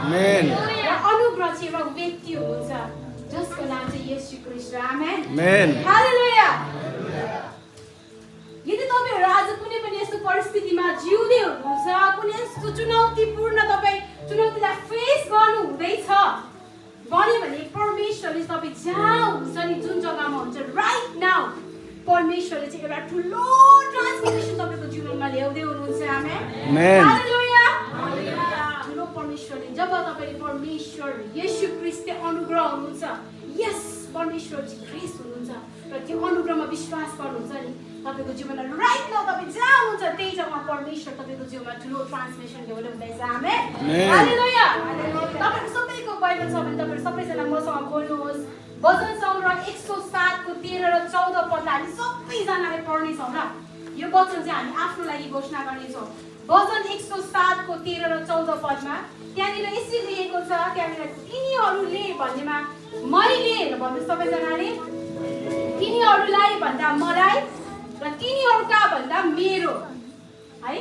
आमेन र अनुग्रह चाहिँ एउटा व्यक्ति हुनुहुन्छ जसको नाम चाहिँ येशू ख्रीष्ट हो आमेन आमेन हालेलुया यदि तपाईहरु आज कुनै पनि यस्तो परिस्थितिमा जिउँदै हुनुहुन्छ कुनै यस्तो चुनौतीपूर्ण तपाईं चुनौतीलाई फेस गर्नु हुँदैछ भने परमेश्वरले तपाईं जहाँ हुनुहुन्छ नि जुन जग्गामा हुन्छ राइट नाउ परमेश्वरले चाहिँ एउटा ठुलो ट्रान्सफर्मेसन तपाईको जीवनमा ल्याउँदै हुनुहुन्छ आमेन हालेलुया ठुलो परमेश्वरले जब तपाईले परमेश्वर येशू ख्रीष्टको अनुग्रह हुनुहुन्छ यस परमेश्वर चाहिँ ग्रेस हुनुहुन्छ र त्यो अनुग्रहमा विश्वास गर्नुहुन्छ नि तपाईको जीवनमा राइट नाउ तपाई जहाँ हुनुहुन्छ त्यही जग्गामा परमेश्वर तपाईको जीवनमा ठुलो ट्रान्सफर्मेसन ल्याउनु हुँदैछ आमेन हालेलुया तपाईहरु सबैको बाइबल छ भने तपाईहरु सबैजना मसँग खोल्नुहोस् भजन सङ्ग्रह 107 को 13 र 14 पदलाई हामी सबैजनाले पढ्ने छौं र यो वचन चाहिँ हामी आफ्नो लागि घोषणा गर्ने छौं भजन 107 को 13 र 14 पदमा त्यहाँनिर यसरी लेखेको छ त्यहाँनिर तिनीहरूले भन्नेमा मैले भन्नु सबैजनाले तिनीहरूलाई भन्दा मलाई र तिनीहरूका भन्दा मेरो है